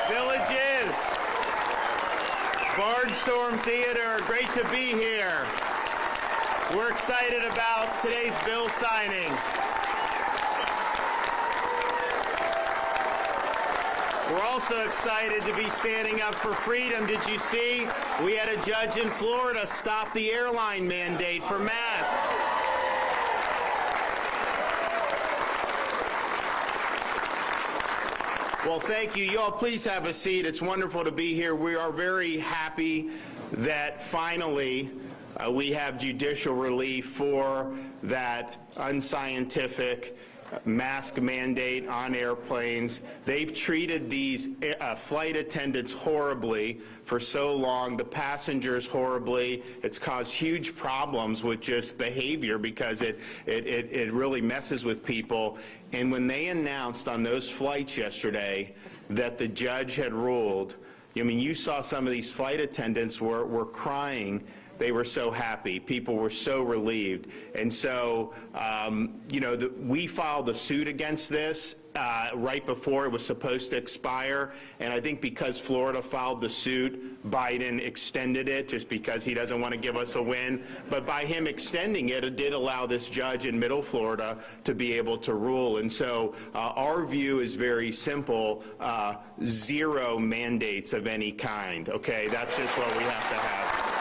Villages, Barnstorm Theater, great to be here. We're excited about today's bill signing. We're also excited to be standing up for freedom. Did you see? We had a judge in Florida stop the airline mandate for masks. Well, thank you. You all please have a seat. It's wonderful to be here. We are very happy that finally we have judicial relief for that unscientific mask mandate on airplanes. They've treated these flight attendants horribly for so long, the passengers horribly. It's caused huge problems with just behavior because it really messes with people. And when they announced on those flights yesterday that the judge had ruled, I mean, you saw some of these flight attendants were crying. They were so happy. People were so relieved. And so, you know, we filed a suit against this right before it was supposed to expire. And I think because Florida filed the suit, Biden extended it just because he doesn't want to give us a win. But by him extending it, it did allow this judge in Middle Florida to be able to rule. And so our view is very simple, zero mandates of any kind, okay? That's just what we have to have.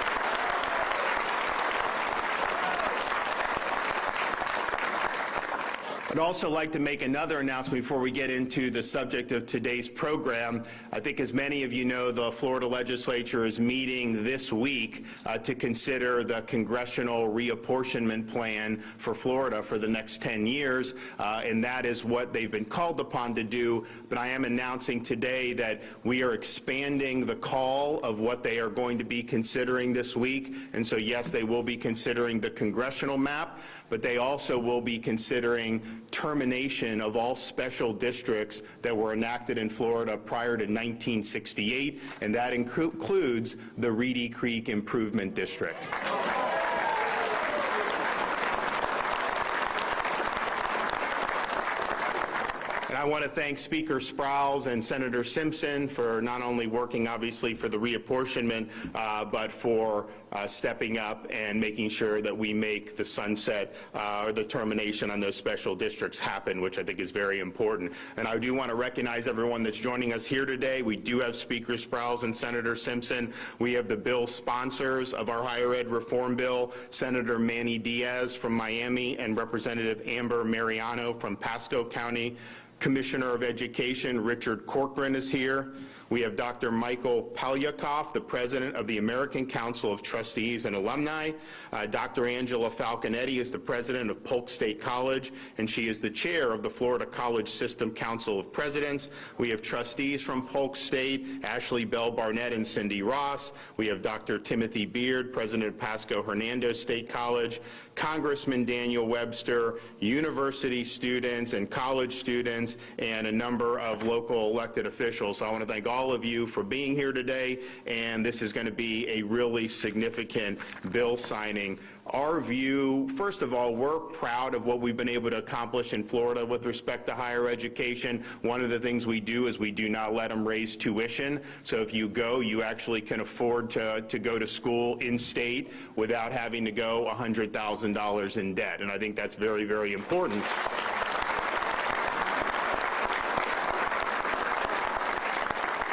I'd also like to make another announcement before we get into the subject of today's program. I think as many of you know, the Florida legislature is meeting this week to consider the congressional reapportionment plan for Florida for the next 10 years, and that is what they've been called upon to do. But I am announcing today that we are expanding the call of what they are going to be considering this week. And so yes, they will be considering the congressional map, but they also will be considering termination of all special districts that were enacted in Florida prior to 1968, and that includes the Reedy Creek Improvement District. And I want to thank Speaker Sprowls and Senator Simpson for not only working, obviously, for the reapportionment, but for stepping up and making sure that we make the sunset or the termination on those special districts happen, which I think is very important. And I do want to recognize everyone that's joining us here today. We do have Speaker Sprowls and Senator Simpson. We have the bill sponsors of our higher ed reform bill, Senator Manny Diaz from Miami and Representative Amber Mariano from Pasco County. Commissioner of Education Richard Corcoran is here. We have Dr. Michael Palyakoff, the president of the American Council of Trustees and Alumni. Dr. Angela Falconetti is the president of Polk State College, and she is the chair of the Florida College System Council of Presidents. We have trustees from Polk State, Ashley Bell Barnett and Cindy Ross. We have Dr. Timothy Beard, president of Pasco Hernando State College, Congressman Daniel Webster, university students and college students, and a number of local elected officials. So I want to thank all of you for being here today, and this is going to be a really significant bill signing. Our view, first of all, we're proud of what we've been able to accomplish in Florida with respect to higher education. One of the things we do is we do not let them raise tuition. So if you go, you actually can afford to go to school in state without having to go $100,000 in debt. And I think that's very, very important.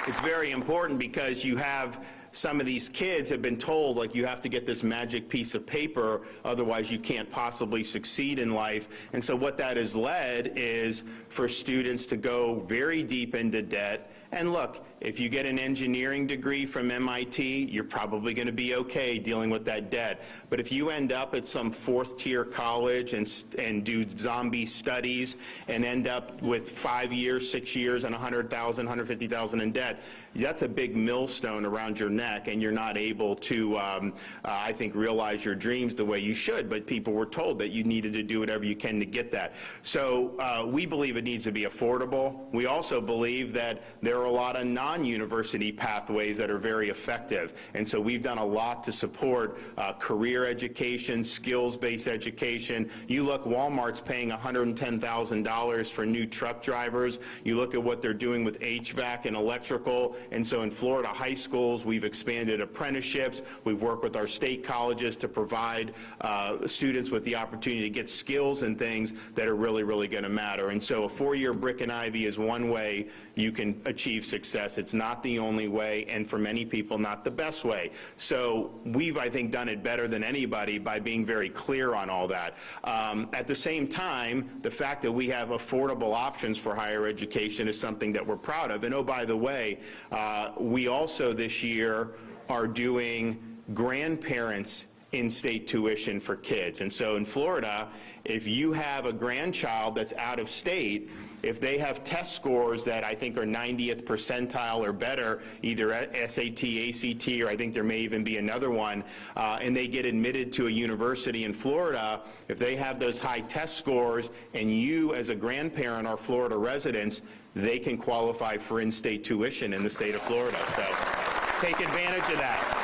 It's very important because you have some of these kids have been told, like, you have to get this magic piece of paper, otherwise you can't possibly succeed in life. And so what that has led is for students to go very deep into debt. And look, if you get an engineering degree from MIT, you're probably going to be okay dealing with that debt. But if you end up at some fourth-tier college and do zombie studies and end up with 5 years, 6 years, and $100,000, $150,000 in debt, that's a big millstone around your neck. neck and you're not able to, I think, realize your dreams the way you should. But people were told that you needed to do whatever you can to get that. So we believe it needs to be affordable. We also believe that there are a lot of non-university pathways that are very effective. And so we've done a lot to support career education, skills-based education. You look, Walmart's paying $110,000 for new truck drivers. You look at what they're doing with HVAC and electrical. And so in Florida high schools, we've expanded apprenticeships. We've worked with our state colleges to provide students with the opportunity to get skills and things that are really, really going to matter. And so a 4-year brick and ivy is one way you can achieve success. It's not the only way, and for many people, not the best way. So we've, I think, done it better than anybody by being very clear on all that. At the same time, the fact that we have affordable options for higher education is something that we're proud of. And oh, by the way, we also this year are doing grandparents in-state tuition for kids. And so in Florida, if you have a grandchild that's out of state, if they have test scores that I think are 90th percentile or better, either SAT, ACT, or I think there may even be another one, and they get admitted to a university in Florida, if they have those high test scores and you as a grandparent are Florida residents, they can qualify for in-state tuition in the state of Florida. So take advantage of that.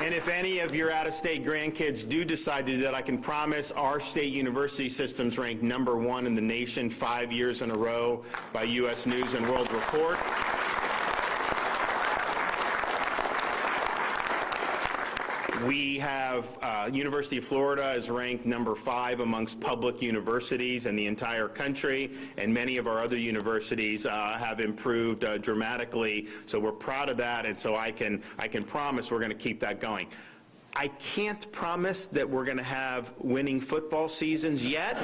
And if any of your out-of-state grandkids do decide to do that, I can promise our state university system's ranked #1 in the nation 5 years in a row by U.S. News and World Report. We have University of Florida is ranked #5 amongst public universities in the entire country, and many of our other universities have improved dramatically. So we're proud of that, and so I can promise we're going to keep that going. I can't promise that we're going to have winning football seasons yet.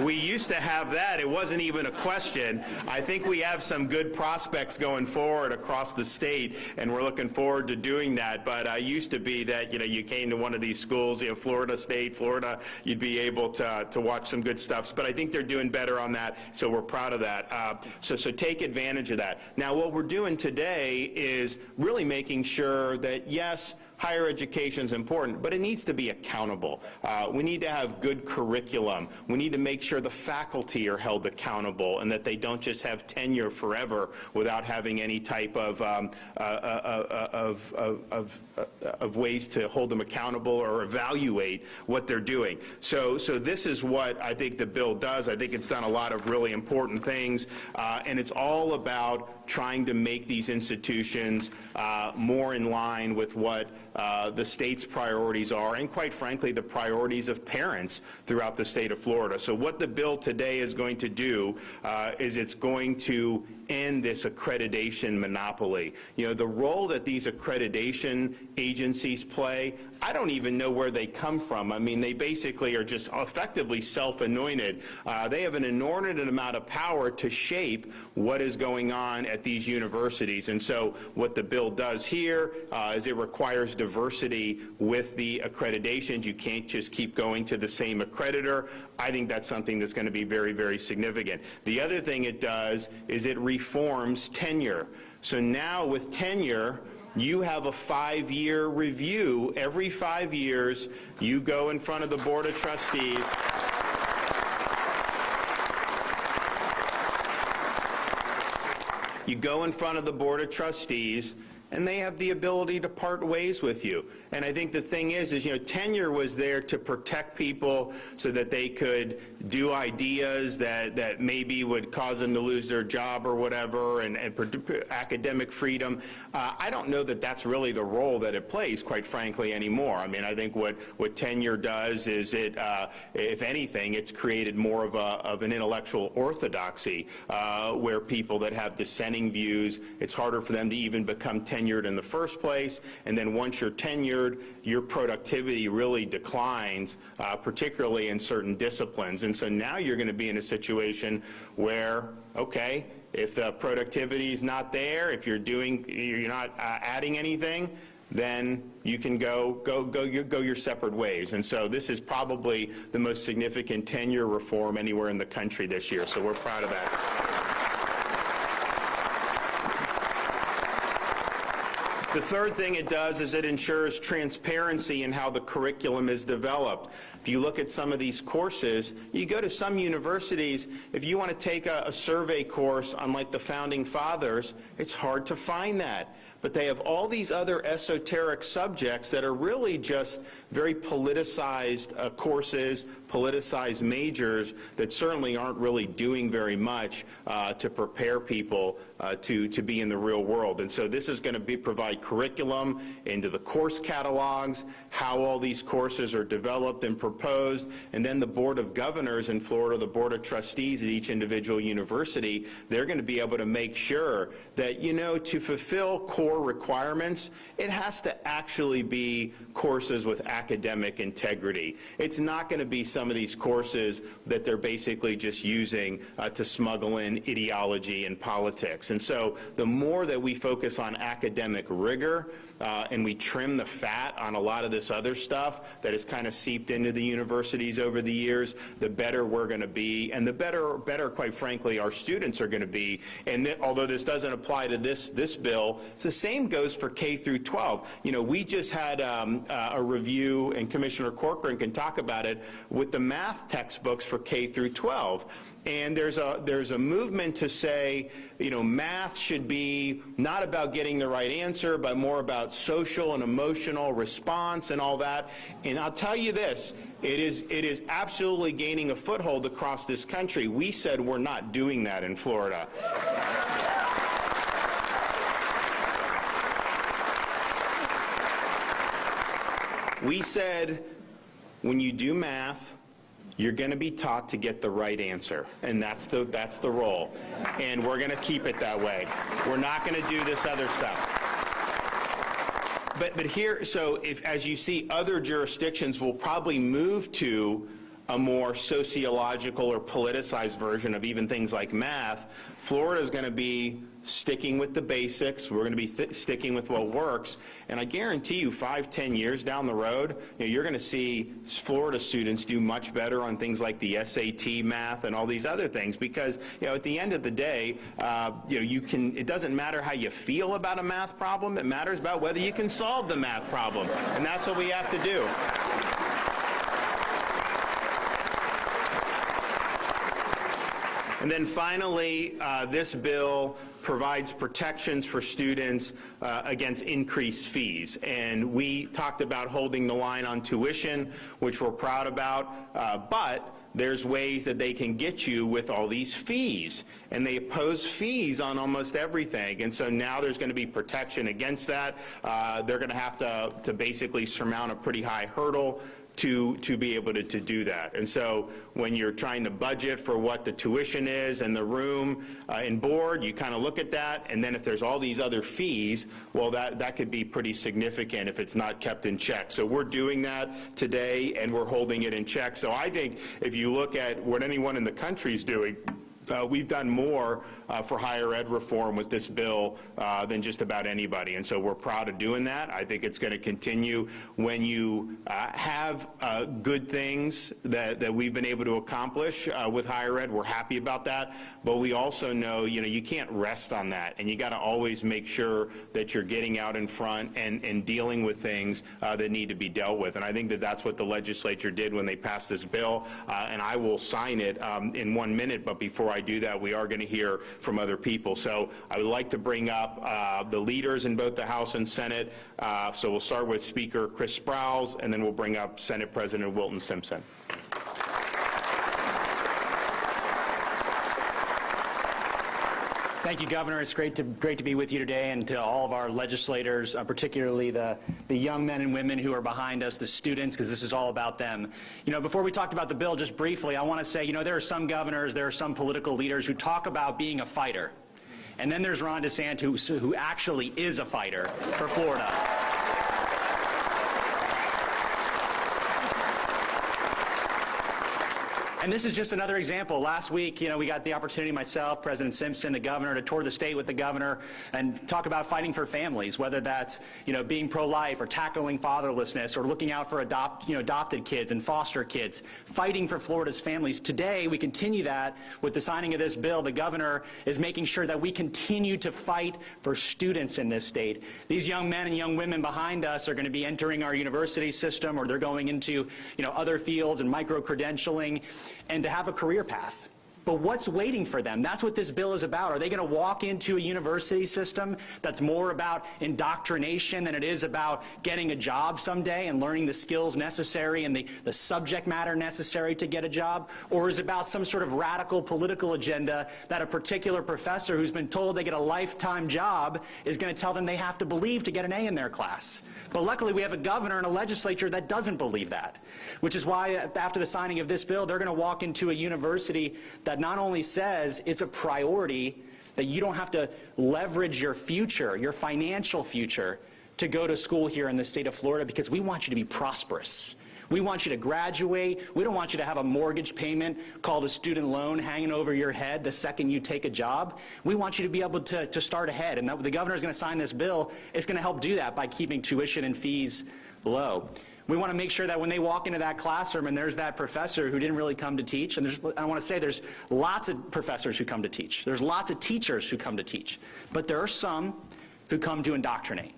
We used to have that. It wasn't even a question. I think we have some good prospects going forward across the state, and we're looking forward to doing that. But it used to be that, you came to one of these schools, Florida State, Florida, you'd be able to watch some good stuff. But I think they're doing better on that, so we're proud of that. So take advantage of that. Now, what we're doing today is really making sure that, yes, higher education is important, but it needs to be accountable. We need to have good curriculum. We need to make sure the faculty are held accountable and that they don't just have tenure forever without having any type of ways to hold them accountable or evaluate what they're doing. So this is what I think the bill does. I think it's done a lot of really important things, and it's all about trying to make these institutions more in line with what the state's priorities are, and quite frankly, the priorities of parents throughout the state of Florida. So what the bill today is going to do is it's going to end this accreditation monopoly. The role that these accreditation agencies play, I don't even know where they come from. I mean, they basically are just effectively self-anointed. They have an inordinate amount of power to shape what is going on at these universities. And so what the bill does here is it requires diversity with the accreditations. You can't just keep going to the same accreditor. I think that's something that's going to be very, very significant. The other thing it does is it reforms tenure. So now with tenure, you have a 5-year review. Every 5 years, you go in front of the Board of Trustees. You go in front of the Board of Trustees, and they have the ability to part ways with you. And I think the thing is tenure was there to protect people so that they could do ideas that maybe would cause them to lose their job or whatever, and academic freedom. I don't know that that's really the role that it plays, quite frankly, anymore. I mean, I think what tenure does is it, if anything, it's created more of an intellectual orthodoxy where people that have dissenting views, it's harder for them to even become tenured in the first place, and then once you're tenured, your productivity really declines, particularly in certain disciplines. And so now you're going to be in a situation where, okay, if the productivity is not there, if you're not adding anything, then you can go your separate ways. And so this is probably the most significant tenure reform anywhere in the country this year. So we're proud of that. The third thing it does is it ensures transparency in how the curriculum is developed. If you look at some of these courses, you go to some universities, if you want to take a survey course on like the Founding Fathers, it's hard to find that. But they have all these other esoteric subjects that are really just very politicized courses, politicized majors that certainly aren't really doing very much to prepare people to be in the real world. And so this is going to provide curriculum into the course catalogs, how all these courses are developed and proposed, and then the Board of Governors in Florida, the Board of Trustees at each individual university, they're going to be able to make sure that, you know, to fulfill core requirements, it has to actually be courses with academic integrity. It's not going to be some of these courses that they're basically just using to smuggle in ideology and politics. And so the more that we focus on academic rigor and we trim the fat on a lot of this other stuff that has kind of seeped into the universities over the years, the better we're going to be, and the better, quite frankly, our students are going to be. And although this doesn't apply to this bill, it's the same goes for K through 12. You know, we just had a review, and Commissioner Corcoran can talk about it, with the math textbooks for K through 12. And there's a movement to say, you know, math should be not about getting the right answer, but more about social and emotional response and all that. And I'll tell you this, it is absolutely gaining a foothold across this country. We said we're not doing that in Florida. We said when you do math, you're going to be taught to get the right answer, and that's the role. And we're going to keep it that way. We're not going to do this other stuff. But here, so if, as you see, other jurisdictions will probably move to a more sociological or politicized version of even things like math. Florida is going to be sticking with the basics. We're going to be sticking with what works. And I guarantee you 5-10 years down the road, you know, you're going to see Florida students do much better on things like the SAT math and all these other things, because, you know, at the end of the day, you know, it doesn't matter how you feel about a math problem. It matters about whether you can solve the math problem. And that's what we have to do. And then finally, this bill provides protections for students against increased fees. And we talked about holding the line on tuition, which we're proud about, but there's ways that they can get you with all these fees. And they impose fees on almost everything. And so now there's going to be protection against that. They're going to have to basically surmount a pretty high hurdle to be able to do that. And so when you're trying to budget for what the tuition is and the room and board, you kind of look at that, and then if there's all these other fees, well, that could be pretty significant if it's not kept in check. So we're doing that today, and we're holding it in check. So I think if you look at what anyone in the country is doing, we've done more for higher ed reform with this bill than just about anybody, and so we're proud of doing that. I think it's going to continue. When you have good things that we've been able to accomplish with higher ed, we're happy about that, but we also know, you know, you can't rest on that, and you got to always make sure that you're getting out in front and dealing with things that need to be dealt with. And I think that that's what the legislature did when they passed this bill, and I will sign it in 1 minute, but before I do that, we are going to hear from other people. So I would like to bring up the leaders in both the House and Senate. So we'll start with Speaker Chris Sprowls, and then we'll bring up Senate President Wilton Simpson. Thank you, Governor. It's great to be with you today, and to all of our legislators, particularly the young men and women who are behind us, the students, because this is all about them. You know, before we talked about the bill, just briefly, I want to say, you know, there are some governors, there are some political leaders who talk about being a fighter, and then there's Ron DeSantis, who actually is a fighter for Florida. And this is just another example. Last week, we got the opportunity, myself, President Simpson, the governor, to tour the state with the governor and talk about fighting for families, whether that's, being pro-life or tackling fatherlessness or looking out for adopted kids and foster kids, fighting for Florida's families. Today, we continue that with the signing of this bill. The governor is making sure that we continue to fight for students in this state. These young men and young women behind us are going to be entering our university system, or they're going into, other fields and micro-credentialing, and to have a career path. But what's waiting for them? That's what this bill is about. Are they going to walk into a university system that's more about indoctrination than it is about getting a job someday and learning the skills necessary and the subject matter necessary to get a job? Or is it about some sort of radical political agenda that a particular professor who's been told they get a lifetime job is going to tell them they have to believe to get an A in their class? But luckily, we have a governor and a legislature that doesn't believe that, which is why after the signing of this bill, they're going to walk into a university that not only says it's a priority, that you don't have to leverage your future, your financial future, to go to school here in the state of Florida, because we want you to be prosperous. We want you to graduate. We don't want you to have a mortgage payment called a student loan hanging over your head the second you take a job. We want you to be able to start ahead. And the governor is going to sign this bill. It's going to help do that by keeping tuition and fees low. We want to make sure that when they walk into that classroom and there's that professor who didn't really come to teach, and I want to say there's lots of professors who come to teach. There's lots of teachers who come to teach. But there are some who come to indoctrinate.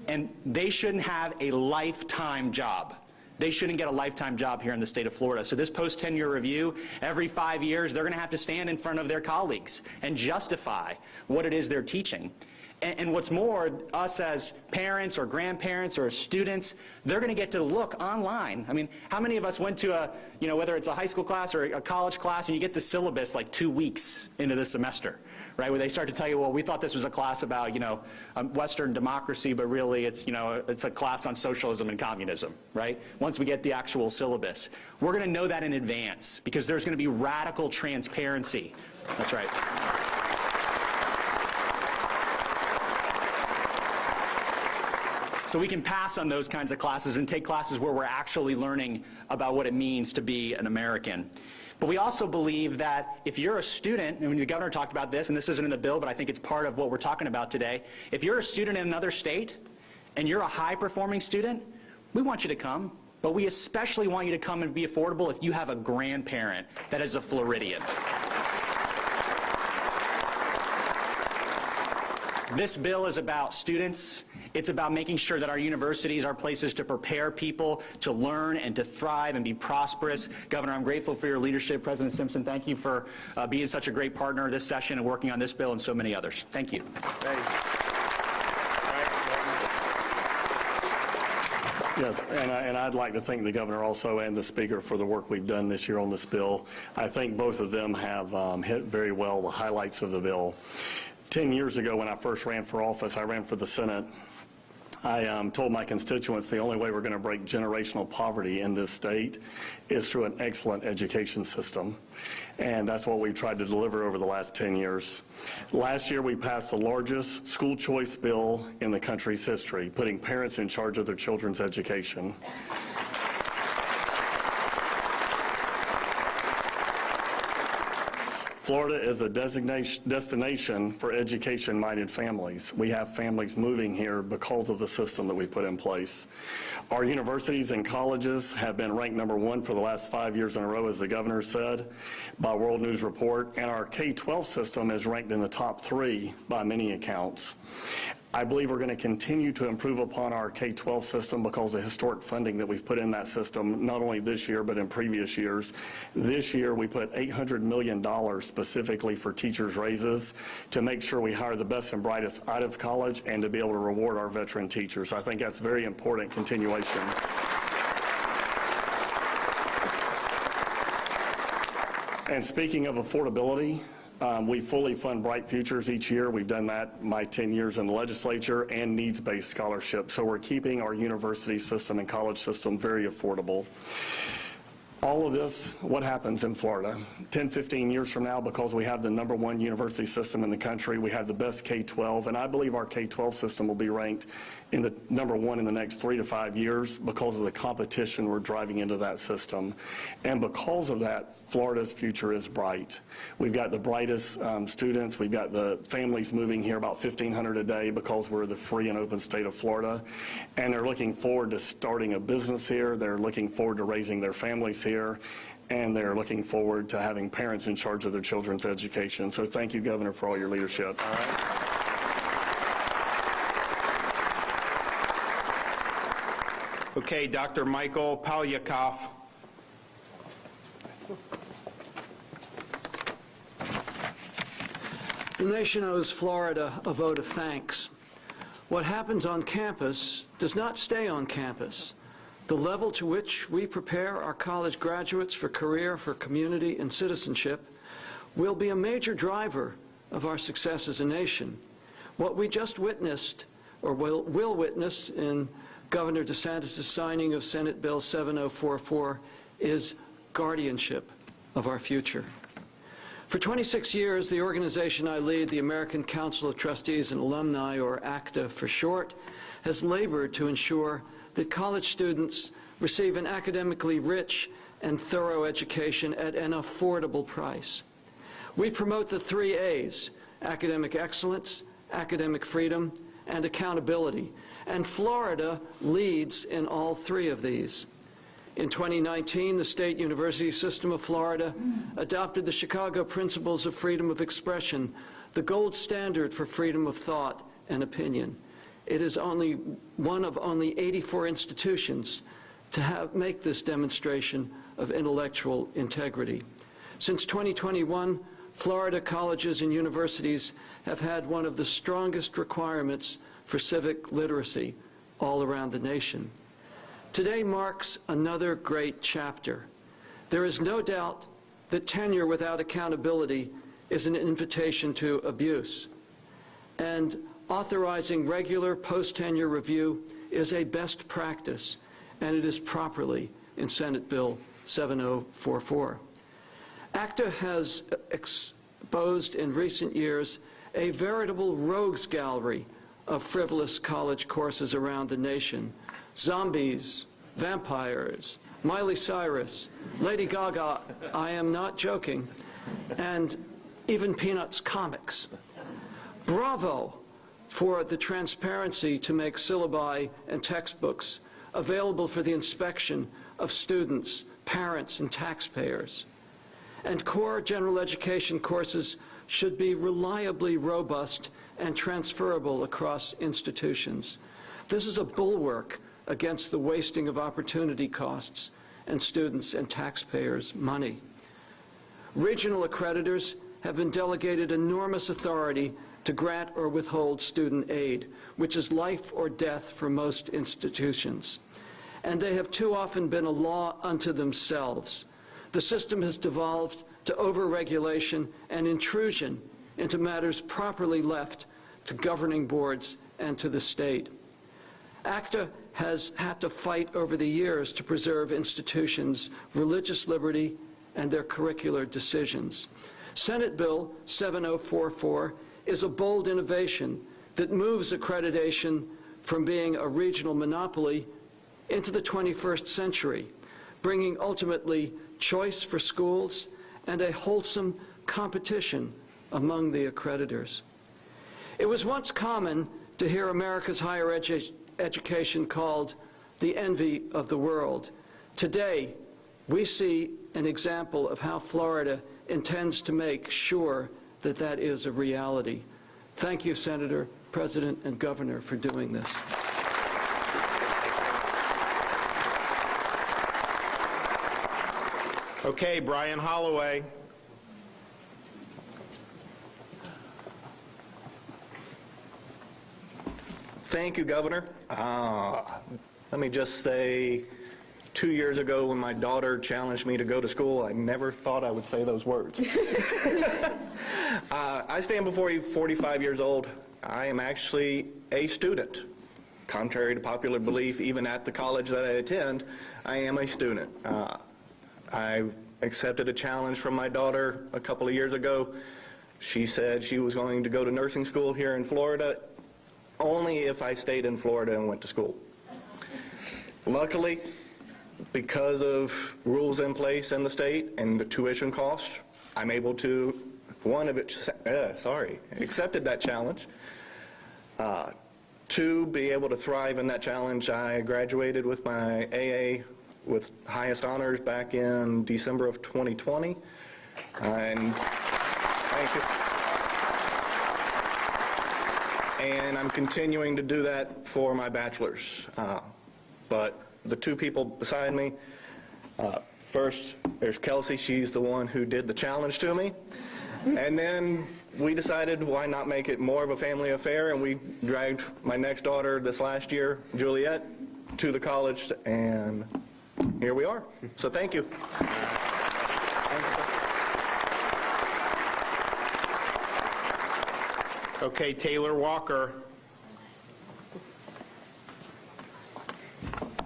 And they shouldn't have a lifetime job. They shouldn't get a lifetime job here in the state of Florida. So this post-tenure review, every 5 years, they're going to have to stand in front of their colleagues and justify what it is they're teaching. And what's more, us as parents or grandparents or students, they're going to get to look online. I mean, how many of us went to a, whether it's a high school class or a college class, and you get the syllabus like 2 weeks into the semester, right? Where they start to tell you, well, we thought this was a class about, Western democracy, but really it's, it's a class on socialism and communism, right? Once we get the actual syllabus. We're going to know that in advance, because there's going to be radical transparency. That's right. So we can pass on those kinds of classes and take classes where we're actually learning about what it means to be an American. But we also believe that if you're a student, and the governor talked about this, and this isn't in the bill, but I think it's part of what we're talking about today. If you're a student in another state and you're a high-performing student, we want you to come. But we especially want you to come and be affordable if you have a grandparent that is a Floridian. This bill is about students. It's about making sure that our universities are places to prepare people to learn and to thrive and be prosperous. Governor, I'm grateful for your leadership. President Simpson, thank you for being such a great partner this session and working on this bill and so many others. Thank you. Yes, and I'd like to thank the governor also and the speaker for the work we've done this year on this bill. I think both of them have hit very well the highlights of the bill. 10 years ago, when I first ran for office, I ran for the Senate. I told my constituents the only way we're going to break generational poverty in this state is through an excellent education system. And that's what we've tried to deliver over the last 10 years. Last year, we passed the largest school choice bill in the country's history, putting parents in charge of their children's education. Florida is a destination for education-minded families. We have families moving here because of the system that we put in place. Our universities and colleges have been ranked #1 for the last 5 years in a row, as the governor said, by World News Report, and our K-12 system is ranked in the top 3 by many accounts. I believe we're going to continue to improve upon our K-12 system because of the historic funding that we've put in that system, not only this year but in previous years. This year we put $800 million specifically for teachers' raises to make sure we hire the best and brightest out of college and to be able to reward our veteran teachers. I think that's very important continuation. And speaking of affordability, we fully fund Bright Futures each year. We've done that my 10 years in the legislature, and needs-based scholarships. So we're keeping our university system and college system very affordable. All of this, what happens in Florida? 10, 15 years from now, because we have the #1 university system in the country, we have the best K-12, and I believe our K-12 system will be ranked in the #1 in the next 3 to 5 years because of the competition we're driving into that system. And because of that, Florida's future is bright. We've got the brightest students. We've got the families moving here, about 1,500 a day, because we're the free and open state of Florida. And they're looking forward to starting a business here. They're looking forward to raising their families here. And they're looking forward to having parents in charge of their children's education. So thank you, Governor, for all your leadership. All right. Okay, Dr. Michael Palyakov. The nation owes Florida a vote of thanks. What happens on campus does not stay on campus. The level to which we prepare our college graduates for career, for community, and citizenship will be a major driver of our success as a nation. What we just witnessed, or will witness in Governor DeSantis' signing of Senate Bill 7044, is guardianship of our future. For 26 years, the organization I lead, the American Council of Trustees and Alumni, or ACTA for short, has labored to ensure that college students receive an academically rich and thorough education at an affordable price. We promote the 3 A's: academic excellence, academic freedom, and accountability. And Florida leads in all 3 of these. In 2019, the State University System of Florida adopted the Chicago Principles of Freedom of Expression, the gold standard for freedom of thought and opinion. It is only one of only 84 institutions to make this demonstration of intellectual integrity. Since 2021, Florida colleges and universities have had one of the strongest requirements for civic literacy all around the nation. Today marks another great chapter. There is no doubt that tenure without accountability is an invitation to abuse. And authorizing regular post-tenure review is a best practice, and it is properly in Senate Bill 7044. ACTA has exposed in recent years a veritable rogues gallery of frivolous college courses around the nation. Zombies, vampires, Miley Cyrus, Lady Gaga, I am not joking, and even Peanuts comics. Bravo for the transparency to make syllabi and textbooks available for the inspection of students, parents, and taxpayers. And core general education courses should be reliably robust and transferable across institutions. This is a bulwark against the wasting of opportunity costs and students' and taxpayers' money. Regional accreditors have been delegated enormous authority to grant or withhold student aid, which is life or death for most institutions. And they have too often been a law unto themselves. The system has devolved to overregulation and intrusion into matters properly left to governing boards and to the state. ACTA has had to fight over the years to preserve institutions' religious liberty and their curricular decisions. Senate Bill 7044 is a bold innovation that moves accreditation from being a regional monopoly into the 21st century, bringing ultimately choice for schools and a wholesome competition among the accreditors. It was once common to hear America's higher education called the envy of the world. Today, we see an example of how Florida intends to make sure that that is a reality. Thank you, Senator, President, and Governor, for doing this. Okay, Brian Holloway. Thank you, Governor. Let me just say, 2 years ago when my daughter challenged me to go to school, I never thought I would say those words. I stand before you 45 years old. I am actually a student. Contrary to popular belief, even at the college that I attend, I am a student. I accepted a challenge from my daughter a couple of years ago. She said she was going to go to nursing school here in Florida only if I stayed in Florida and went to school. Luckily, because of rules in place in the state and the tuition costs, I'm able to, accepted that challenge. To be able to thrive in that challenge, I graduated with my AA with highest honors back in December of 2020. And thank you. And I'm continuing to do that for my bachelor's. But the two people beside me, first there's Kelsey. She's the one who did the challenge to me. And then we decided why not make it more of a family affair, and we dragged my next daughter this last year, Juliet, to the college, and here we are. So thank you. Okay, Taylor Walker.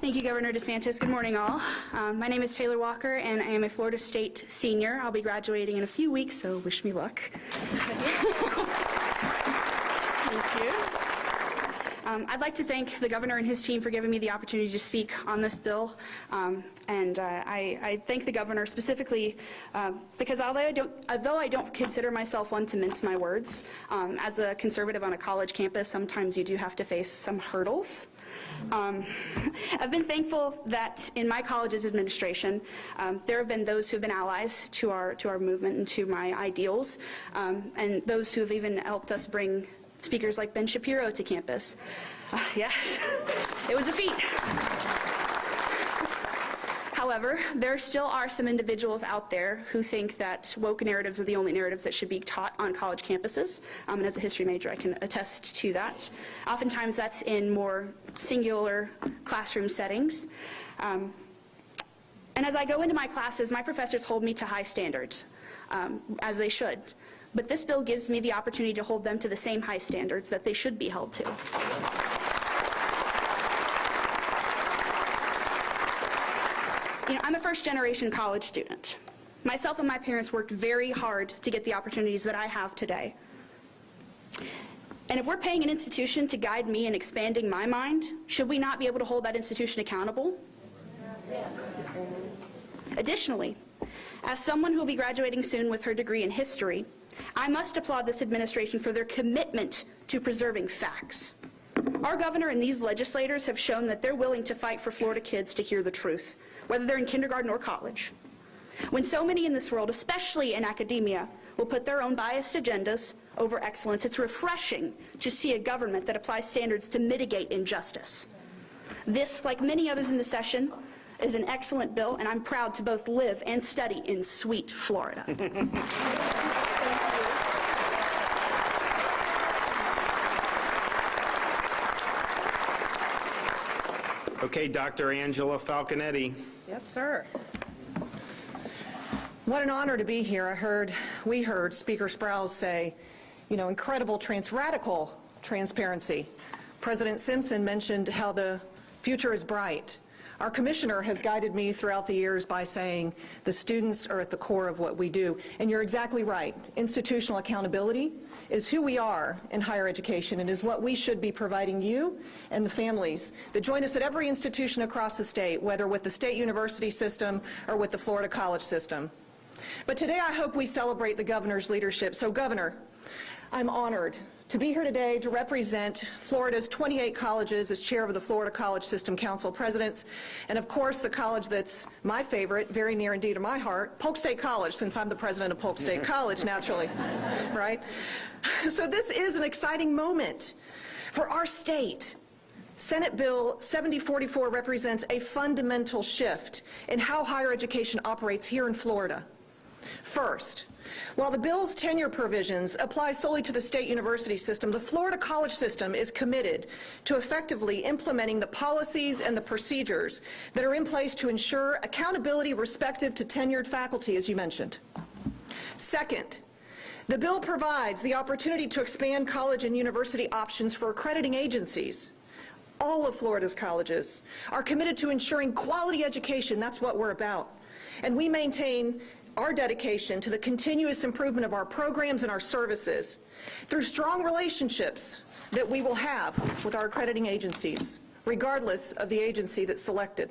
Thank you, Governor DeSantis. Good morning, all. My name is Taylor Walker, and I am a Florida State senior. I'll be graduating in a few weeks, so wish me luck. Thank you. I'd like to thank the governor and his team for giving me the opportunity to speak on this bill. I thank the governor specifically because although I don't consider myself one to mince my words, as a conservative on a college campus, sometimes you do have to face some hurdles. I've been thankful that in my college's administration, there have been those who have been allies to our movement and to my ideals, and those who have even helped us bring speakers like Ben Shapiro to campus. Yes, it was a feat. However, there still are some individuals out there who think that woke narratives are the only narratives that should be taught on college campuses, and as a history major I can attest to that. Oftentimes that's in more singular classroom settings. And as I go into my classes, my professors hold me to high standards, as they should. But this bill gives me the opportunity to hold them to the same high standards that they should be held to. You know, I'm a first-generation college student. Myself and my parents worked very hard to get the opportunities that I have today. And if we're paying an institution to guide me in expanding my mind, should we not be able to hold that institution accountable? Yes. Additionally, as someone who will be graduating soon with her degree in history, I must applaud this administration for their commitment to preserving facts. Our governor and these legislators have shown that they're willing to fight for Florida kids to hear the truth, whether they're in kindergarten or college. When so many in this world, especially in academia, will put their own biased agendas over excellence, it's refreshing to see a government that applies standards to mitigate injustice. This, like many others in the session, is an excellent bill, and I'm proud to both live and study in sweet Florida. Okay, Dr. Angela Falconetti. Yes, sir. What an honor to be here. We heard Speaker Sprouse say, you know, incredible radical transparency. President Simpson mentioned how the future is bright. Our commissioner has guided me throughout the years by saying the students are at the core of what we do. And you're exactly right. Institutional accountability is who we are in higher education and is what we should be providing you and the families that join us at every institution across the state, whether with the state university system or with the Florida college system. But today I hope we celebrate the governor's leadership. So Governor, I'm honored to be here today to represent Florida's 28 colleges as chair of the Florida College System Council of Presidents, and of course the college that's my favorite, very near and dear to my heart, Polk State College, since I'm the president of Polk State College, naturally, right? So this is an exciting moment for our state. Senate Bill 7044 represents a fundamental shift in how higher education operates here in Florida. First, while the bill's tenure provisions apply solely to the state university system, the Florida college system is committed to effectively implementing the policies and the procedures that are in place to ensure accountability respective to tenured faculty, as you mentioned. Second, the bill provides the opportunity to expand college and university options for accrediting agencies. All of Florida's colleges are committed to ensuring quality education. That's what we're about. and we maintain our dedication to the continuous improvement of our programs and our services through strong relationships that we will have with our accrediting agencies, regardless of the agency that's selected.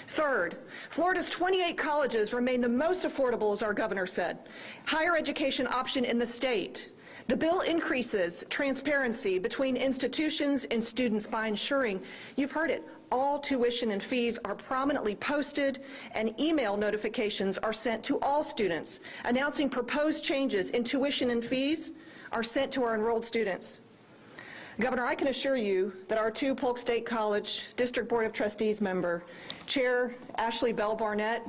Third, Florida's 28 colleges remain the most affordable, as our governor said, higher education option in the state. The bill increases transparency between institutions and students by ensuring, you've heard it, all tuition and fees are prominently posted and email notifications are sent to all students announcing proposed changes in tuition and fees are sent to our enrolled students. Governor, I can assure you that our 2 Polk State College District Board of Trustees member, Chair Ashley Bell Barnett,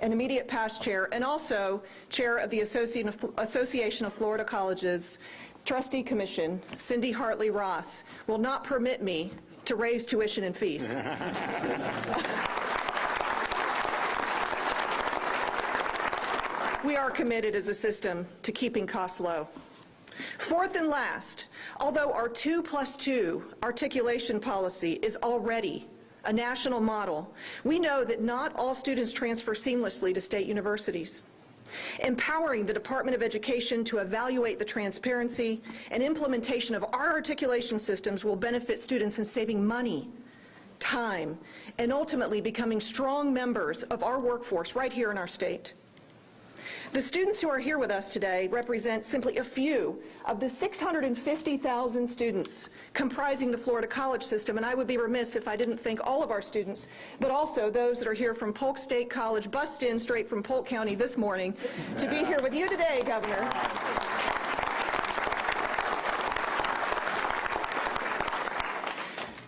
an immediate past chair, and also chair of the Association of Florida Colleges Trustee Commission, Cindy Hartley Ross, will not permit me to raise tuition and fees. We are committed as a system to keeping costs low. Fourth and last, although our 2+2 articulation policy is already a national model, we know that not all students transfer seamlessly to state universities. Empowering the Department of Education to evaluate the transparency and implementation of our articulation systems will benefit students in saving money, time, and ultimately becoming strong members of our workforce right here in our state. The students who are here with us today represent simply a few of the 650,000 students comprising the Florida college system, and I would be remiss if I didn't thank all of our students, but also those that are here from Polk State College, bussed in straight from Polk County this morning to be here with you today, Governor.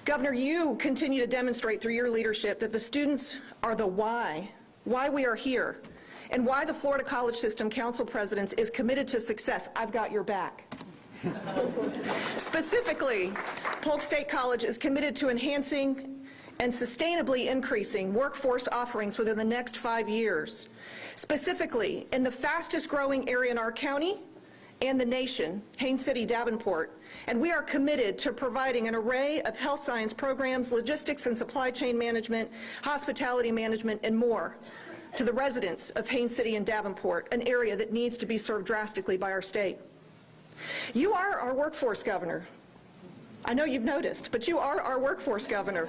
Governor, you continue to demonstrate through your leadership that the students are the why we are here, and why the Florida College System Council Presidents is committed to success. I've got your back. Specifically, Polk State College is committed to enhancing and sustainably increasing workforce offerings within the next 5 years. Specifically, in the fastest growing area in our county and the nation, Haines City, Davenport, and we are committed to providing an array of health science programs, logistics and supply chain management, hospitality management, and more to the residents of Haines City and Davenport, an area that needs to be served drastically by our state. You are our workforce governor. I know you've noticed, but you are our workforce governor.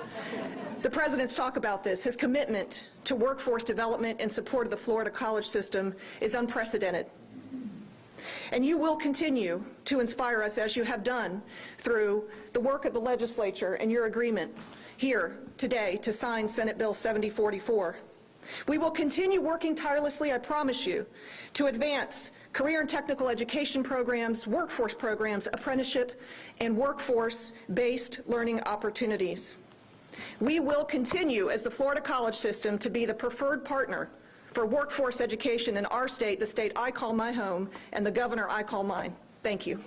The President's talk about this. His commitment to workforce development and support of the Florida college system is unprecedented. And you will continue to inspire us, as you have done, through the work of the legislature and your agreement here today to sign Senate Bill 7044. We will continue working tirelessly, I promise you, to advance career and technical education programs, workforce programs, apprenticeship, and workforce-based learning opportunities. We will continue, as the Florida college system, to be the preferred partner for workforce education in our state, the state I call my home, and the governor I call mine. Thank you.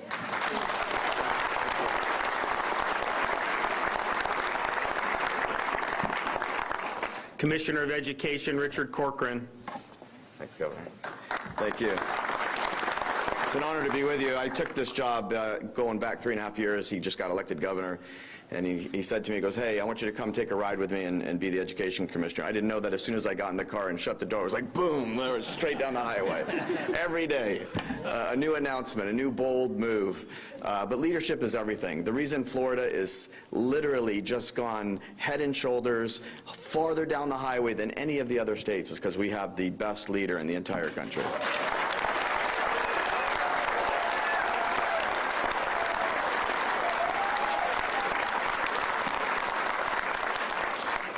Commissioner of Education, Richard Corcoran. Thanks, Governor. Thank you. It's an honor to be with you. I took this job going back 3.5 years. He just got elected governor, and he said to me, he goes, hey, I want you to come take a ride with me and be the education commissioner. I didn't know that as soon as I got in the car and shut the door, it was like, boom, there was straight down the highway. Every day, a new announcement, a new bold move. But leadership is everything. The reason Florida is literally just gone head and shoulders farther down the highway than any of the other states is because we have the best leader in the entire country.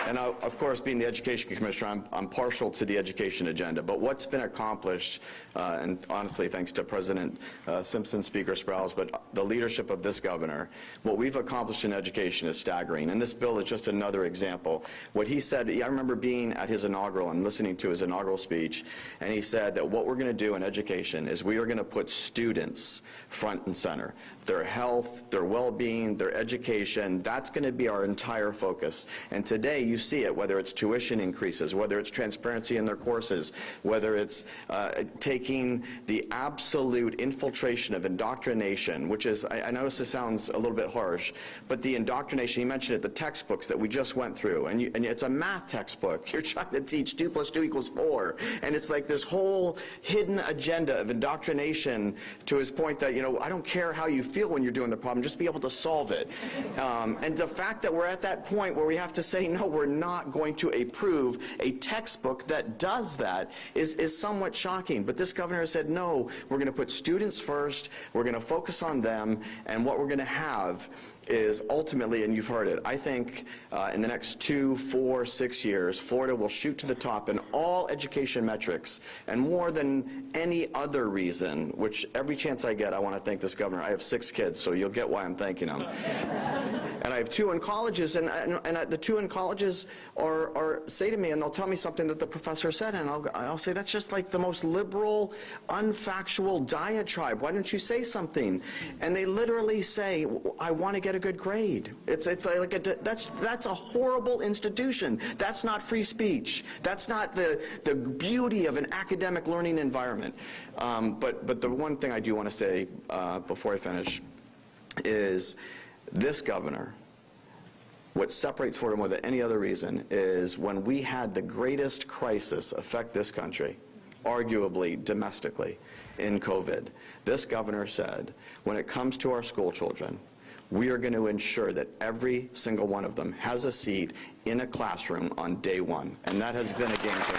And of course, being the education commissioner, I'm partial to the education agenda. But what's been accomplished, and honestly, thanks to President Simpson, Speaker Sprouse, but the leadership of this governor, what we've accomplished in education is staggering. And this bill is just another example. What he said, I remember being at his inaugural and listening to his inaugural speech, and he said that what we're going to do in education is we are going to put students front and center. Their health, their well-being, their education, that's going to be our entire focus. And today, you see see it, whether it's tuition increases, whether it's transparency in their courses, whether it's taking the absolute infiltration of indoctrination, which is, I know this sounds a little bit harsh, but the indoctrination, you mentioned it, the textbooks that we just went through, and it's a math textbook. You're trying to teach 2 + 2 = 4, and it's like this whole hidden agenda of indoctrination to his point that, I don't care how you feel when you're doing the problem, just be able to solve it. And the fact that we're at that point where we have to say, no, we're not going to approve a textbook that does that is somewhat shocking. But this governor said, no, we're going to put students first, we're going to focus on them, and what we're going to have is ultimately, and you've heard it, I think in the next 2, 4, 6 years, Florida will shoot to the top in all education metrics, and more than any other reason, which every chance I get, I want to thank this governor. I have 6 kids, so you'll get why I'm thanking him. And I have 2 in colleges, and the 2 in colleges are say to me, and they'll tell me something that the professor said, and I'll say, that's just like the most liberal, unfactual diatribe. Why don't you say something? And they literally say, I want to get a good grade. It's like that's a horrible institution. That's not free speech. That's not the beauty of an academic learning environment. But the one thing I do want to say before I finish is this governor, what separates Florida more than any other reason is when we had the greatest crisis affect this country, arguably domestically, in COVID, this governor said, when it comes to our school children, we are going to ensure that every single one of them has a seat in a classroom on day 1. And that has been a game changer.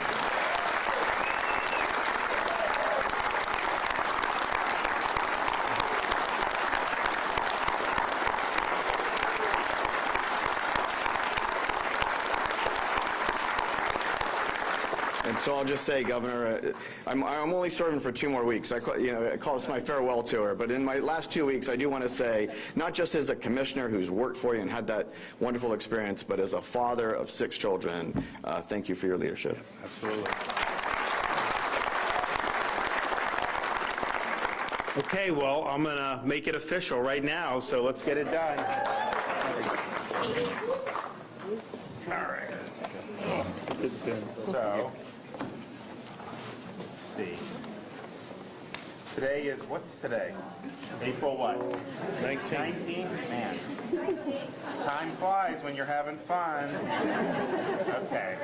So I'll just say, Governor, I'm only serving for 2 more weeks. I call this my farewell tour. But in my last 2 weeks, I do want to say, not just as a commissioner who's worked for you and had that wonderful experience, but as a father of 6 children, thank you for your leadership. Absolutely. Okay, well, I'm going to make it official right now, so let's get it done. All right. So, let's see. Today is, what's today? April what? 19th? Man. Time flies when you're having fun. Okay.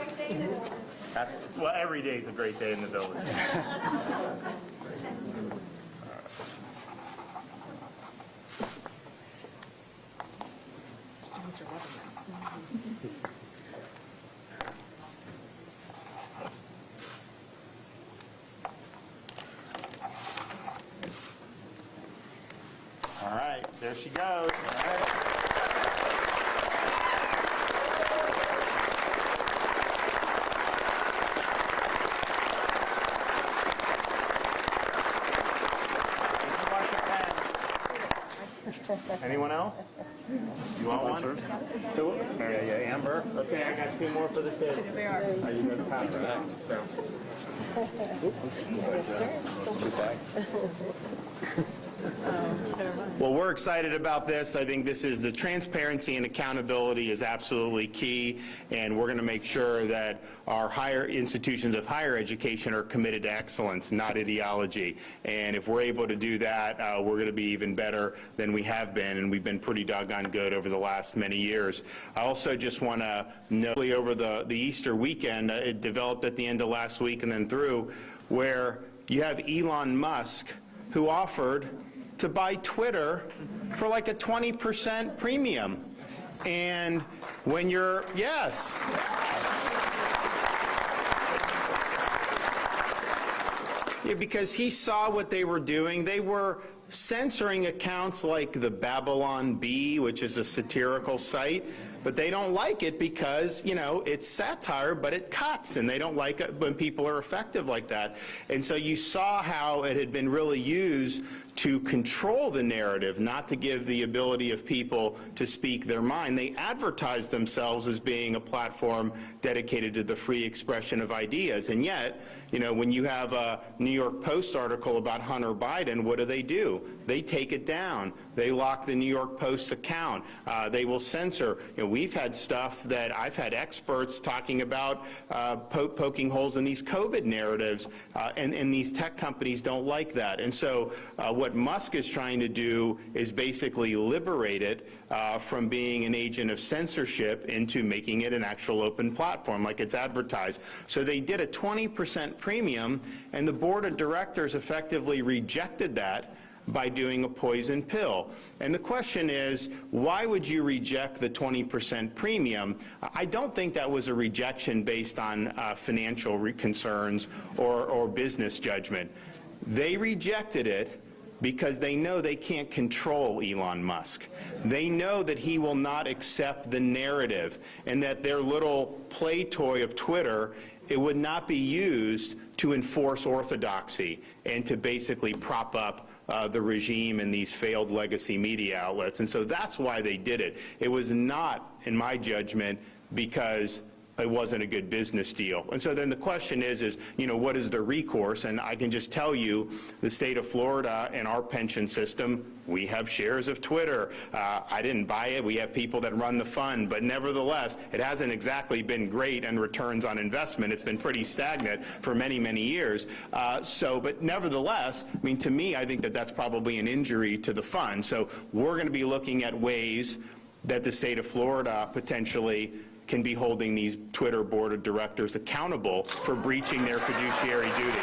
Well, every day is a great day in the village. All right, there she goes. All right. Anyone else? You want one? Yeah, Amber. Okay, I got 2 more for the kids. There they are. Are you going to pass it out? So. Yes, sir. Well, we're excited about this. I think this is the transparency and accountability is absolutely key, and we're going to make sure that our higher institutions of higher education are committed to excellence, not ideology. And if we're able to do that, we're going to be even better than we have been, and we've been pretty doggone good over the last many years. I also just want to note over the Easter weekend, it developed at the end of last week and then through, where you have Elon Musk who offered to buy Twitter for like a 20% premium. And when you're, yes. Yeah, because he saw what they were doing. They were censoring accounts like the Babylon Bee, which is a satirical site, but they don't like it because, you know, it's satire, but it cuts, and they don't like it when people are effective like that. And so you saw how it had been really used to control the narrative, not to give the ability of people to speak their mind. They advertise themselves as being a platform dedicated to the free expression of ideas. And yet, you know, when you have a New York Post article about Hunter Biden, what do? They take it down. They lock the New York Post's account. They will censor. You know, we've had stuff that I've had experts talking about poking holes in these COVID narratives, and these tech companies don't like that. And so what Musk is trying to do is basically liberate it from being an agent of censorship into making it an actual open platform like it's advertised. So they did a 20% premium, and the board of directors effectively rejected that by doing a poison pill. And the question is, why would you reject the 20% premium? I don't think that was a rejection based on financial concerns or business judgment. They rejected it because they know they can't control Elon Musk. They know that he will not accept the narrative, and that their little play toy of Twitter, it would not be used to enforce orthodoxy and to basically prop up the regime and these failed legacy media outlets. And so that's why they did it. It was not, in my judgment, because it wasn't a good business deal. And so then the question is, you know, what is the recourse? And I can just tell you, the state of Florida and our pension system, we have shares of Twitter. I didn't buy it. We have people that run the fund. But nevertheless, it hasn't exactly been great in returns on investment. It's been pretty stagnant for many, many years. But nevertheless, I mean, to me, I think that that's probably an injury to the fund. So we're going to be looking at ways that the state of Florida potentially can be holding these Twitter board of directors accountable for breaching their fiduciary duty.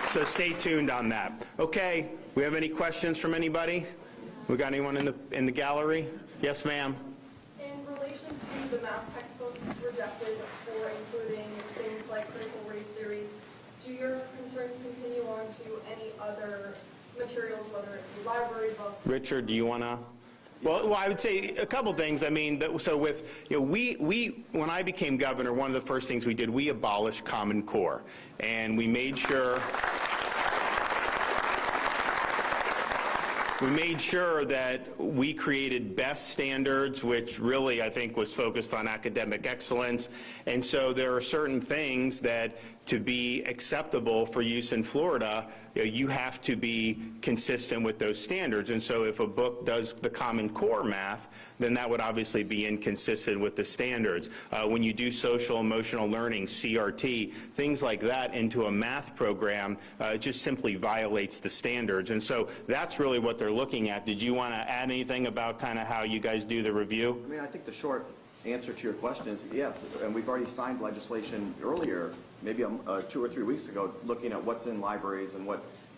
So stay tuned on that. Okay, we have any questions from anybody? We got anyone in the gallery? Yes, ma'am. In relation to the math textbooks rejected for including things like critical race theory, do your concerns continue on to any other materials, whether it be library books? Richard, do you want to? Well, I would say a couple things. I mean, so with, you know, when I became governor, one of the first things we did, we abolished Common Core, and we made sure that we created BEST standards, which really, I think, was focused on academic excellence. And so there are certain things that, to be acceptable for use in Florida, you have to be consistent with those standards. And so if a book does the Common Core math, then that would obviously be inconsistent with the standards. When you do social emotional learning, CRT, things like that into a math program, it just simply violates the standards. And so that's really what they're looking at. Did you want to add anything about kind of how you guys do the review? I mean, I think the short answer to your question is yes, and we've already signed legislation earlier, maybe 2 or 3 weeks ago, looking at what's in libraries and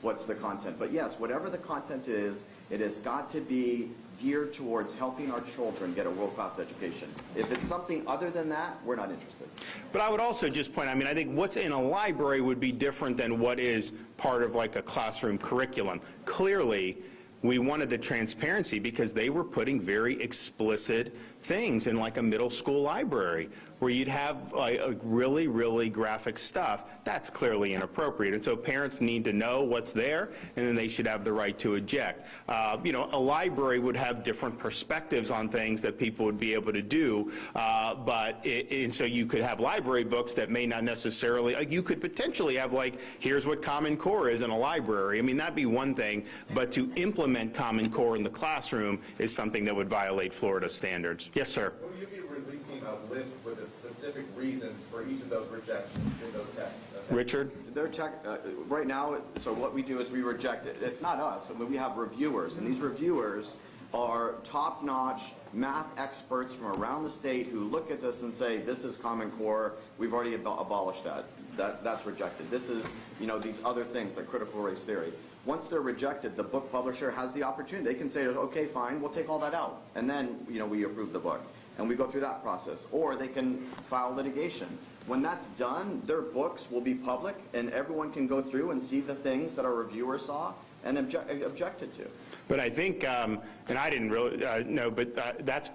what's the content. But yes, whatever the content is, it has got to be geared towards helping our children get a world-class education. If it's something other than that, we're not interested. But I would also just point, I mean, I think what's in a library would be different than what is part of like a classroom curriculum. Clearly, we wanted the transparency because they were putting very explicit things in like a middle school library where you'd have like really, really graphic stuff. That's clearly inappropriate. And so parents need to know what's there, and then they should have the right to object. You know, a library would have different perspectives on things that people would be able to do, and so you could have library books that may not necessarily, like you could potentially have like, here's what Common Core is in a library. I mean, that'd be one thing, but to implement Common Core in the classroom is something that would violate Florida standards. Yes, sir. Will you be releasing a list with the specific reasons for each of those rejections in those tests? Richard? Right now, so what we do is we reject it. It's not us. I mean, we have reviewers, and these reviewers are top-notch math experts from around the state who look at this and say, this is Common Core, we've already abolished that. That's rejected. This is, you know, these other things like critical race theory. Once they're rejected, the book publisher has the opportunity. They can say, okay, fine, we'll take all that out. And then, you know, we approve the book. And we go through that process. Or they can file litigation. When that's done, their books will be public, and everyone can go through and see the things that our reviewer saw and objected to. But I think, and I didn't really know, but that's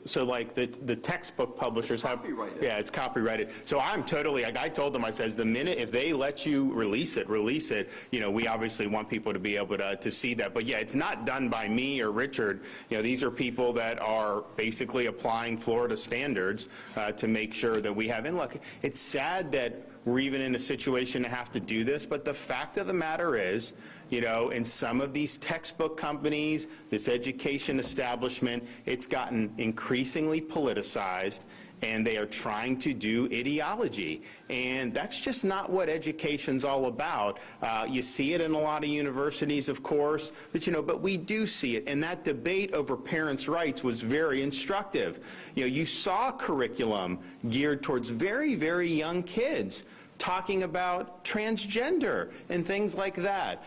so like the textbook publishers have. Copyrighted. Yeah, it's copyrighted. So I'm totally, like I told them, I says, the minute if they let you release it. You know, we obviously want people to be able to see that. But yeah, it's not done by me or Richard. You know, these are people that are basically applying Florida standards to make sure that we have. And look, it's sad that we're even in a situation to have to do this, but the fact of the matter is, you know, in some of these textbook companies, this education establishment, it's gotten increasingly politicized, and they are trying to do ideology. And that's just not what education's all about. You see it in a lot of universities, of course, but, you know, but we do see it. And that debate over parents' rights was very instructive. You know, you saw curriculum geared towards very, very young kids talking about transgender and things like that.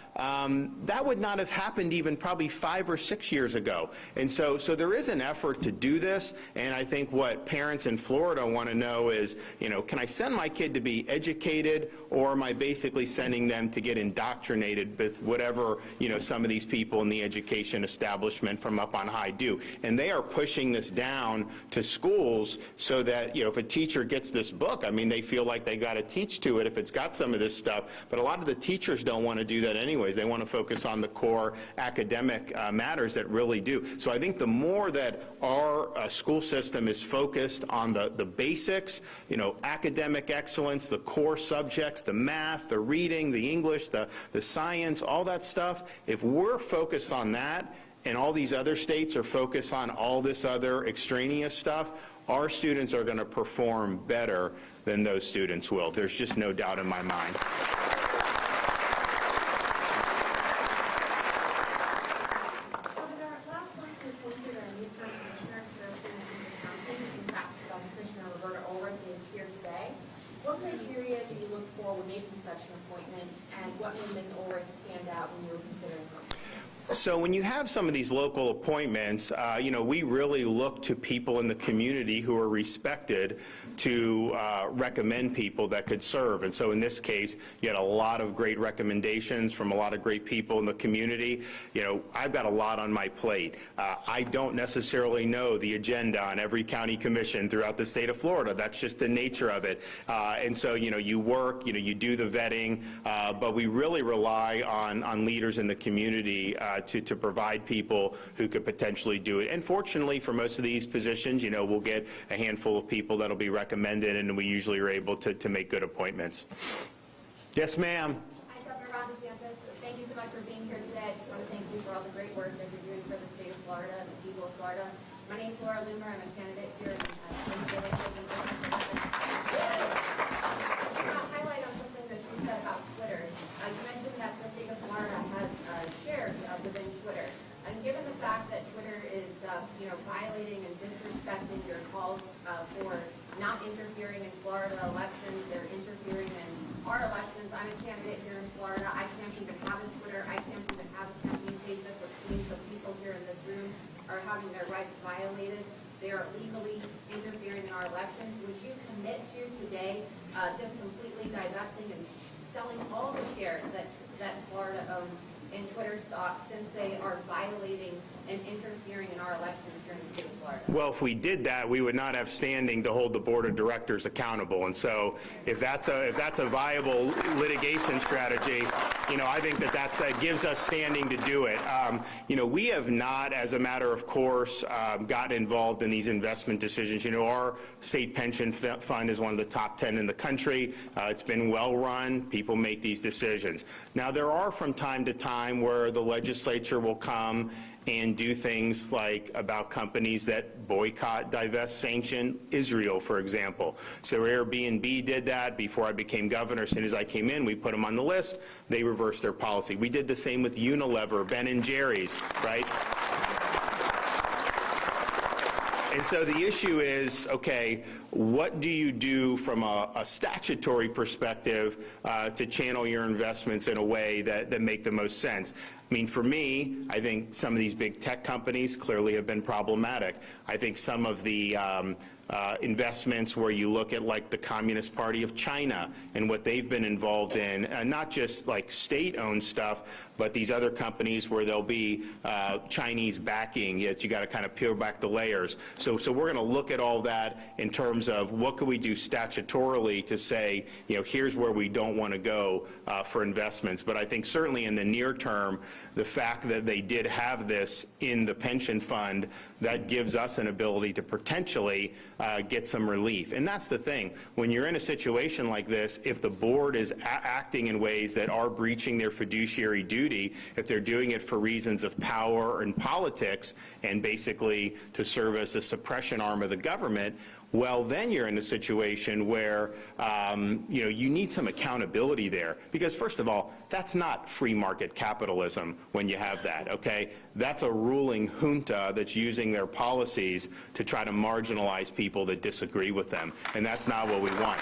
That would not have happened even probably 5 or 6 years ago. And so there is an effort to do this, and I think what parents in Florida want to know is, you know, can I send my kid to be educated, or am I basically sending them to get indoctrinated with whatever, you know, some of these people in the education establishment from up on high do? And they are pushing this down to schools so that, you know, if a teacher gets this book, I mean, they feel like they got to teach to it if it's got some of this stuff, but a lot of the teachers don't want to do that anyways. They want to focus on the core academic matters that really do. So I think the more that our school system is focused on the basics, you know, academic excellence, the core subjects, the math, the reading, the English, the science, all that stuff, if we're focused on that, and all these other states are focused on all this other extraneous stuff, our students are going to perform better than those students will. There's just no doubt in my mind. What criteria do you look for when making such an appointment, and what made Ms. Ulrich stand out when you were considering her? So when you have some of these local appointments, you know, we really look to people in the community who are respected to recommend people that could serve. And so in this case, you had a lot of great recommendations from a lot of great people in the community. You know, I've got a lot on my plate. I don't necessarily know the agenda on every county commission throughout the state of Florida. That's just the nature of it. And so, you know, you work, you know, you do the vetting, but we really rely on leaders in the community to provide people who could potentially do it. And fortunately for most of these positions, you know, we'll get a handful of people that'll be recommended, and we usually are able to make good appointments. Yes, ma'am. Hi, Governor DeSantis. Thank you so much for being here today. I just want to thank you for all the great work that you're doing for the state of Florida and the people of Florida. My name is Laura Loomer. I'm a candidate here in highlight on something that you said about Twitter. You mentioned that the state of Florida has shares within Twitter. And given the fact that Twitter is, you know, violating and disrespecting your calls for not interfering in Florida elections, they're interfering in our elections. I'm a candidate here in Florida. I can't even have a Twitter. I can't even have a campaign Facebook, which means the people here in this room are having their rights violated. They are legally interfering in our elections. Would you commit to today just completely divesting and selling all the shares that Florida owns in Twitter stock, since they are violating and interfering in our elections here in the state of Florida? Well, if we did that, we would not have standing to hold the board of directors accountable. And so if that's a viable litigation strategy, you know, I think that gives us standing to do it. You know, we have not, as a matter of course, gotten involved in these investment decisions. You know, our state pension fund is one of the top 10 in the country. It's been well run. People make these decisions. Now, there are from time to time where the legislature will come and do things like about companies that boycott, divest, sanction Israel, for example. So Airbnb did that before I became governor. As soon as I came in, we put them on the list. They reversed their policy. We did the same with Unilever, Ben & Jerry's, right? And so the issue is, okay, what do you do from a statutory perspective to channel your investments in a way that make the most sense? I mean, for me, I think some of these big tech companies clearly have been problematic. I think some of the investments where you look at like the Communist Party of China and what they've been involved in, not just like state-owned stuff, but these other companies where there'll be Chinese backing. Yet you got to kind of peel back the layers. So we're going to look at all that in terms of what can we do statutorily to say, you know, here's where we don't want to go for investments. But I think certainly in the near term, the fact that they did have this in the pension fund, that gives us an ability to potentially get some relief. And that's the thing. When you're in a situation like this, if the board is acting in ways that are breaching their fiduciary duty, if they're doing it for reasons of power and politics and basically to serve as a suppression arm of the government, well, then you're in a situation where, you know, you need some accountability there. Because first of all, that's not free market capitalism when you have that, okay? That's a ruling junta that's using their policies to try to marginalize people that disagree with them. And that's not what we want.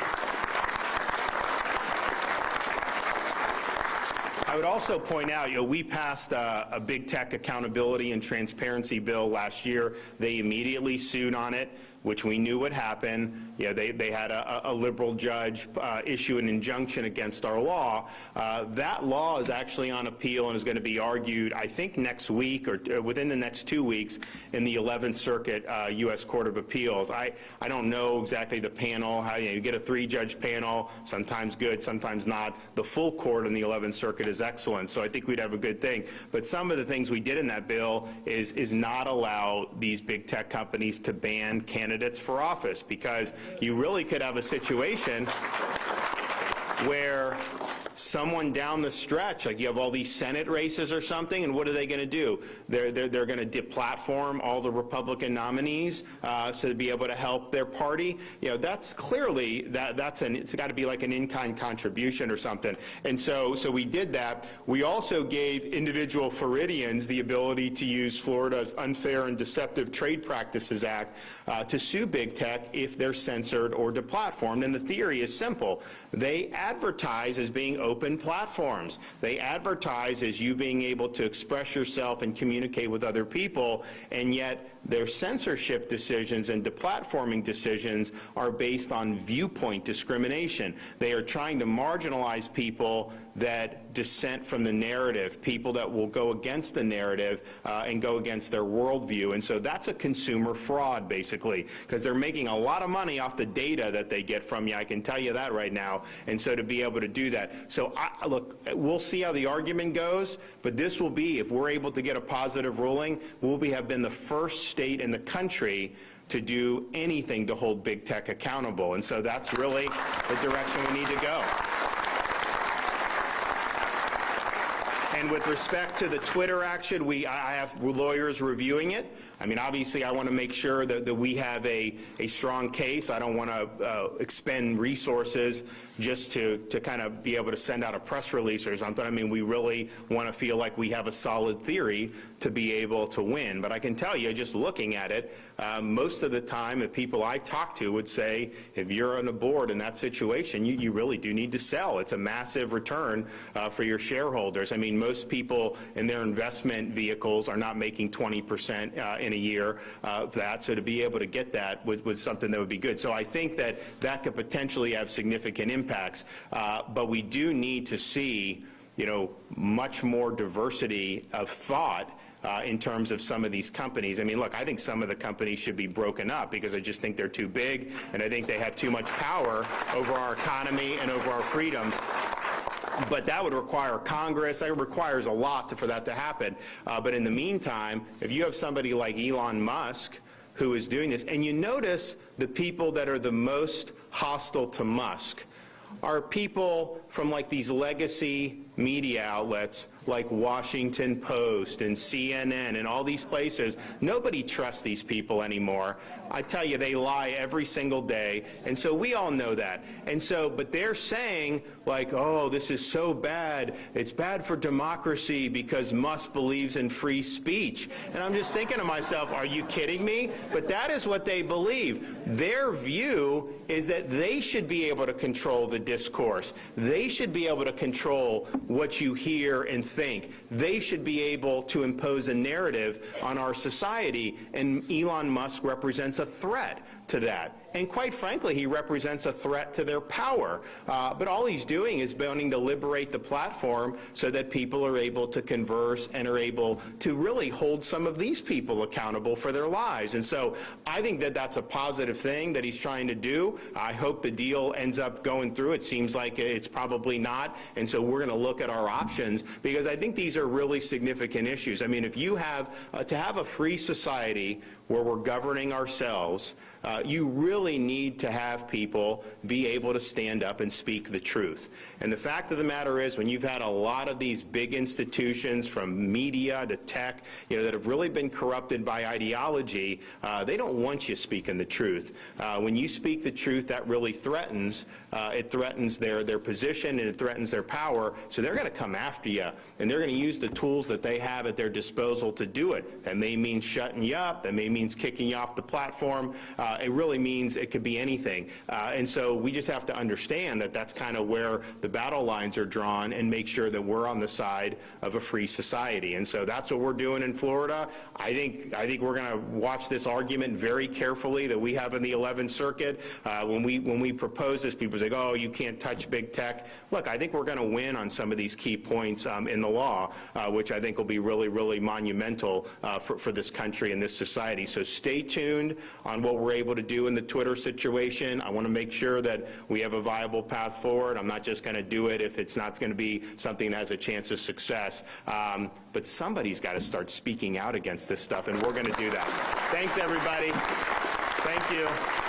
I would also point out, you know, we passed a big tech accountability and transparency bill last year. They immediately sued on it, which we knew would happen. You know, they had a liberal judge issue an injunction against our law. That law is actually on appeal and is going to be argued, I think, next week or within the next 2 weeks in the 11th Circuit U.S. Court of Appeals. I don't know exactly the panel, how you get a 3-judge panel, sometimes good, sometimes not. The full court in the 11th Circuit is excellent, so I think we'd have a good thing. But some of the things we did in that bill is not allow these big tech companies to ban candidates for office, because you really could have a situation where someone down the stretch, like you have all these Senate races or something, and what are they going to do? They're going to deplatform all the Republican nominees so to be able to help their party. You know, that's clearly it's got to be like an in-kind contribution or something. And so we did that. We also gave individual Floridians the ability to use Florida's Unfair and Deceptive Trade Practices Act to sue big tech if they're censored or deplatformed. And the theory is simple. They advertise as being open platforms. They advertise as you being able to express yourself and communicate with other people, and yet their censorship decisions and deplatforming decisions are based on viewpoint discrimination. They are trying to marginalize people that dissent from the narrative, people that will go against the narrative and go against their worldview. And so that's a consumer fraud, basically, because they're making a lot of money off the data that they get from you. I can tell you that right now. And so to be able to do that. So look, we'll see how the argument goes, but this will be, if we're able to get a positive ruling, have been the first state in the country to do anything to hold big tech accountable. And so that's really the direction we need to go. And with respect to the Twitter action, I have lawyers reviewing it. I mean, obviously, I want to make sure that we have a strong case. I don't want to expend resources just to kind of be able to send out a press release or something. I mean, we really want to feel like we have a solid theory to be able to win. But I can tell you, just looking at it, most of the time, the people I talk to would say, if you're on a board in that situation, you really do need to sell. It's a massive return for your shareholders. I mean, most people in their investment vehicles are not making 20% in a year of that. So to be able to get that was something that would be good. So I think that could potentially have significant impacts. But we do need to see, you know, much more diversity of thought in terms of some of these companies. I mean, look, I think some of the companies should be broken up because I just think they're too big, and I think they have too much power over our economy and over our freedoms. But that would require Congress. That requires a lot for that to happen. But in the meantime, if you have somebody like Elon Musk who is doing this, and you notice the people that are the most hostile to Musk are people from like these legacy media outlets like Washington Post and CNN and all these places. Nobody trusts these people anymore. I tell you, they lie every single day, and so we all know that. And so, but they're saying like, oh, this is so bad. It's bad for democracy because Musk believes in free speech. And I'm just thinking to myself, are you kidding me? But that is what they believe. Their view is that they should be able to control the discourse. They should be able to control what you hear and think. They should be able to impose a narrative on our society, and Elon Musk represents a threat to that. And quite frankly, he represents a threat to their power. But all he's doing is wanting to liberate the platform so that people are able to converse and are able to really hold some of these people accountable for their lies. And so I think that that's a positive thing that he's trying to do. I hope the deal ends up going through. It seems like it's probably not. And so we're going to look at our options, because I think these are really significant issues. I mean, if you have to have a free society where we're governing ourselves, you really need to have people be able to stand up and speak the truth. And the fact of the matter is, when you've had a lot of these big institutions, from media to tech, that have really been corrupted by ideology, they don't want you speaking the truth. When you speak the truth, that really threatens, their position, and it threatens their power. So they're going to come after you, and they're going to use the tools that they have at their disposal to do it. That may mean shutting you up. That may mean kicking you off the platform. It really means it could be anything. And so we just have to understand that that's kind of where the battle lines are drawn, and make sure that we're on the side of a free society. And so that's what we're doing in Florida. I think we're going to watch this argument very carefully that we have in the 11th Circuit. When we propose this, people say, oh, you can't touch big tech. Look, I think we're going to win on some of these key points in the law, which I think will be really, really monumental for this country and this society. So stay tuned on what we're able to do in the Twitter situation. I want to make sure that we have a viable path forward. I'm not just going to do it if it's not going to be something that has a chance of success. But somebody's got to start speaking out against this stuff, and we're going to do that. Thanks, everybody. Thank you.